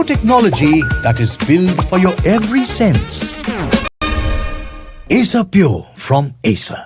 technology that is built for your every sense. Acer Pure from Acer.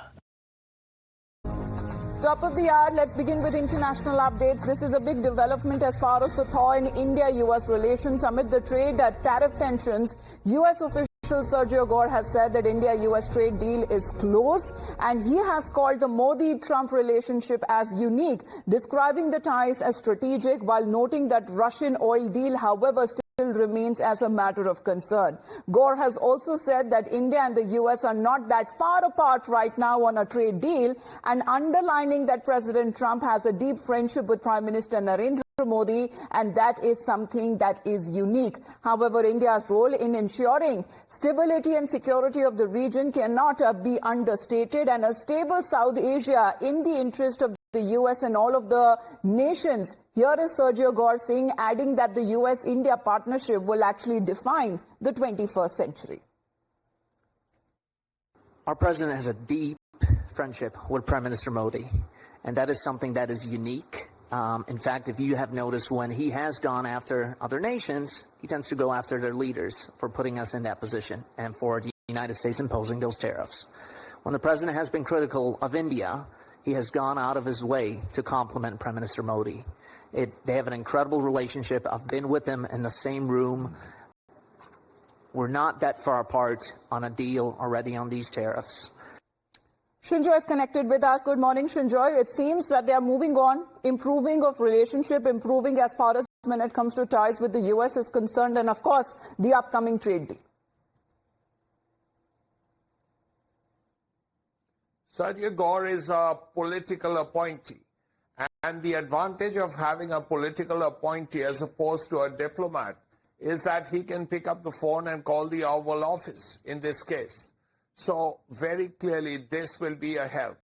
Top of the hour, let's begin with international updates. This is a big development as far as the thaw in India-U.S. relations amid the trade tariff tensions. U.S. official Sergio Gor has said that India-U.S. trade deal is closed, and he has called the Modi-Trump relationship as unique, describing the ties as strategic while noting that Russian oil deal, however, still remains as a matter of concern. Gor has also said that India and the U.S. are not that far apart right now on a trade deal, and underlining that President Trump has a deep friendship with Prime Minister Narendra Modi, and that is something that is unique. However, India's role in ensuring stability and security of the region cannot be understated, and a stable South Asia in the interest of the U.S. and all of the nations. Here is Sergio Gor saying, adding that the U.S.-India partnership will actually define the 21st century. Our president has a deep friendship with Prime Minister Modi, and that is something that is unique. In fact, if you have noticed, when he has gone after other nations, he tends to go after their leaders for putting us in that position and for the United States imposing those tariffs. When the president has been critical of India, he has gone out of his way to compliment Prime Minister Modi. They have an incredible relationship. I've been with them in the same room. We're not that far apart on a deal already on these tariffs. Shinjoy is connected with us. Good morning, Shinjoy. It seems that they are moving on, improving of relationship, improving as far as when it comes to ties with the U.S. is concerned, and of course, the upcoming trade deal. Sergio Gor is a political appointee, and the advantage of having a political appointee as opposed to a diplomat is that he can pick up the phone and call the Oval Office in this case. So very clearly this will be a help.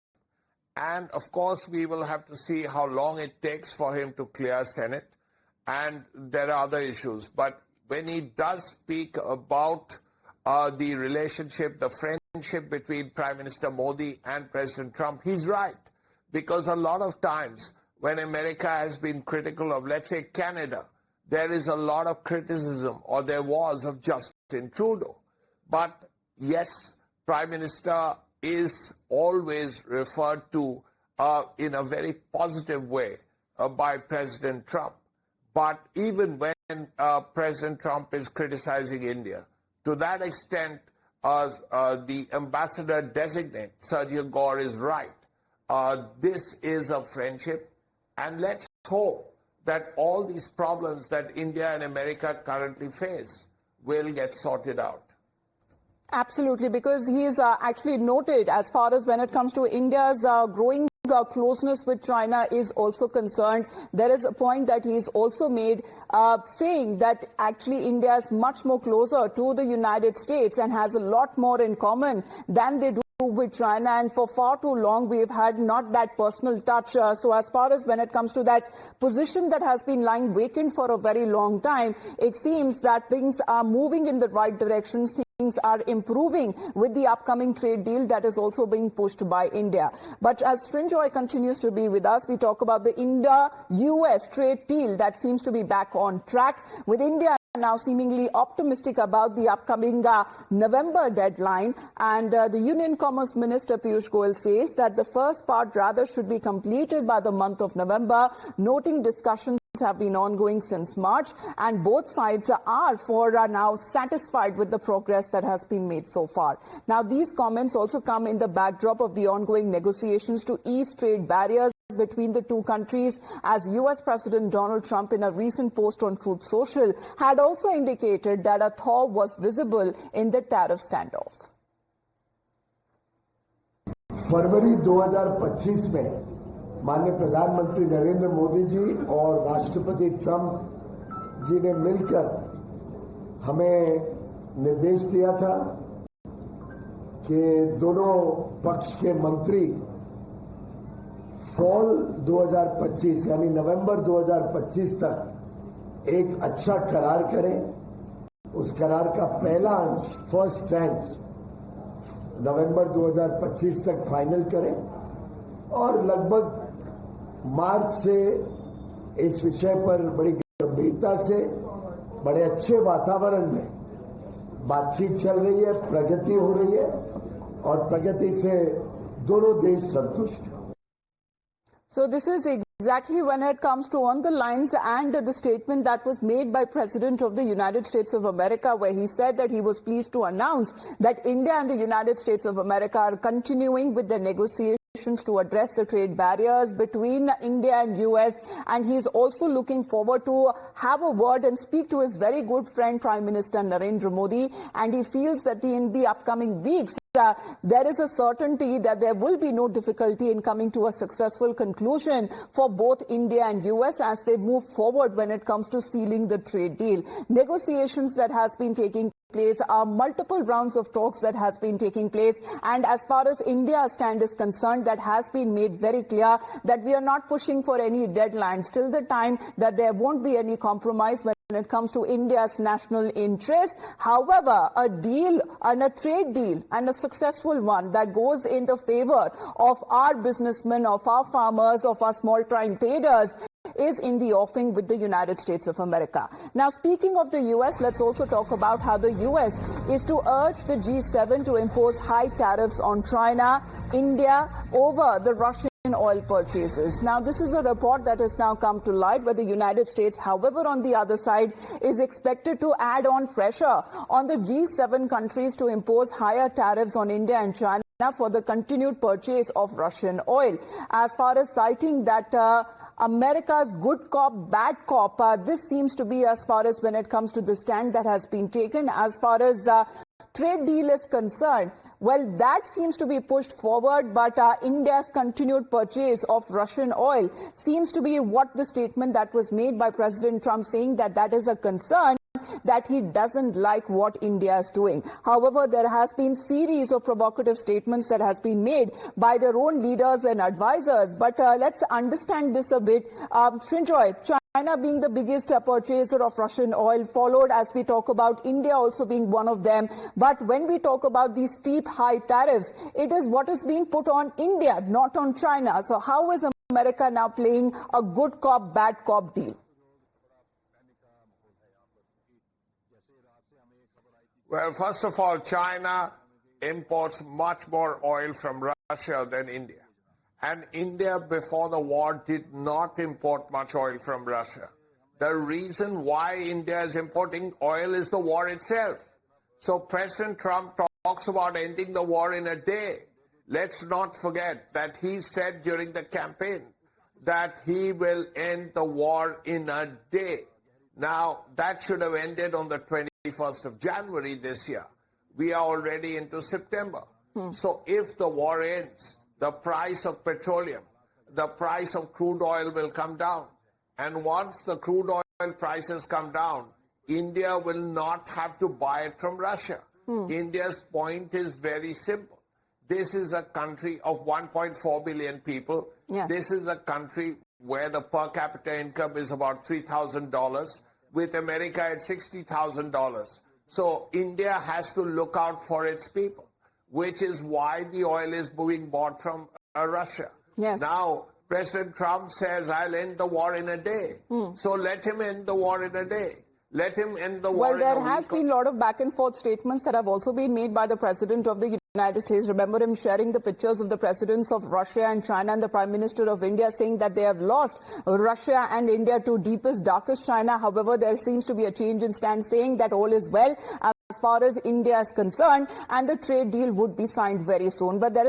And of course we will have to see how long it takes for him to clear Senate, and there are other issues. But when he does speak about the relationship, the friendship between Prime Minister Modi and President Trump, he's right. Because a lot of times when America has been critical of, let's say, Canada, there is a lot of criticism, or there was, of Justin Trudeau. But yes, Prime Minister is always referred to in a very positive way by President Trump. But even when President Trump is criticizing India, to that extent, the ambassador-designate, Sergio Gor, is right. This is a friendship, and let's hope that all these problems that India and America currently face will get sorted out. Absolutely, because he is actually noted as far as when it comes to India's growing closeness with China is also concerned. There is a point that he's also made saying that actually India is much more closer to the United States and has a lot more in common than they do with China, and for far too long we've had not that personal touch. So as far as when it comes to that position that has been lying vacant for a very long time, it seems that things are moving in the right direction. Things are improving with the upcoming trade deal that is also being pushed by India. But as Srinjoy continues to be with us, we talk about the India-U.S. trade deal that seems to be back on track, with India now seemingly optimistic about the upcoming November deadline. And the Union Commerce Minister Piyush Goyal says that the first part rather should be completed by the month of November, noting discussions have been ongoing since March, and both sides are now satisfied with the progress that has been made so far. Now, these comments also come in the backdrop of the ongoing negotiations to ease trade barriers between the two countries, as U.S. President Donald Trump, in a recent post on Truth Social, had also indicated that a thaw was visible in the tariff standoff. फरवरी 2025 में माननीय प्रधानमंत्री नरेंद्र मोदी जी और राष्ट्रपति Trump जी ने मिलकर हमें निर्देश दिया था कि दोनों पक्ष के मंत्री फॉल 2025 यानी नवंबर 2025 तक एक अच्छा करार करें। उस करार का पहला अंश, फर्स्ट ट्रैंच, नवंबर 2025 तक फाइनल करें और लगभग मार्च से इस विषय पर बड़ी गंभीरता से बड़े अच्छे वातावरण में बातचीत चल रही है, प्रगति हो रही है और प्रगति से दोनों देश संतुष्ट हैं. So this is exactly when it comes to on the lines and the statement that was made by President of the United States of America, where he said that he was pleased to announce that India and the United States of America are continuing with the negotiations to address the trade barriers between India and US, and he is also looking forward to have a word and speak to his very good friend Prime Minister Narendra Modi, and he feels that in the upcoming weeks there is a certainty that there will be no difficulty in coming to a successful conclusion for both India and US as they move forward when it comes to sealing the trade deal. Negotiations that has been taking place are multiple rounds of talks that has been taking place, and as far as India's stand is concerned, that has been made very clear that we are not pushing for any deadlines till the time that there won't be any compromise when it comes to India's national interest. However, a deal and a trade deal and a successful one that goes in the favor of our businessmen, of our farmers, of our small time traders is in the offing with the United States of America. Now, speaking of the US, let's also talk about how the US is to urge the G7 to impose high tariffs on China, India over the Russian oil purchases. Now, this is a report that has now come to light where the United States, however, on the other side, is expected to add on pressure on the G7 countries to impose higher tariffs on India and China for the continued purchase of Russian oil. As far as citing that America's good cop, bad cop, this seems to be as far as when it comes to the stand that has been taken as far as trade deal is concerned. Well, that seems to be pushed forward, but India's continued purchase of Russian oil seems to be what the statement that was made by President Trump, saying that that is a concern, that he doesn't like what India is doing. However, there has been series of provocative statements that has been made by their own leaders and advisors. But let's understand this a bit. Srinjoy, China being the biggest purchaser of Russian oil, followed as we talk about India also being one of them. But when we talk about these steep high tariffs, it is what is being put on India, not on China. So how is America now playing a good cop, bad cop deal? Well, first of all, China imports much more oil from Russia than India. And India, before the war, did not import much oil from Russia. The reason why India is importing oil is the war itself. So President Trump talks about ending the war in a day. Let's not forget that he said during the campaign that he will end the war in a day. Now, that should have ended on the 21st of January this year. We are already into September. So if the war ends, the price of petroleum, the price of crude oil will come down. And once the crude oil prices come down, India will not have to buy it from Russia. India's point is very simple. This is a country of 1.4 billion people. Yes. This is a country where the per capita income is about $3,000, with America at $60,000. So India has to look out for its people, which is why the oil is being bought from Russia. Yes. Now, President Trump says, I'll end the war in a day. So let him end the war in a day. Let him end the war in a week. Well, there has been a lot of back and forth statements that have also been made by the President of the United States. Remember him sharing the pictures of the presidents of Russia and China and the Prime Minister of India, saying that they have lost Russia and India to deepest, darkest China. However, there seems to be a change in stance, saying that all is well as far as India is concerned and the trade deal would be signed very soon. But there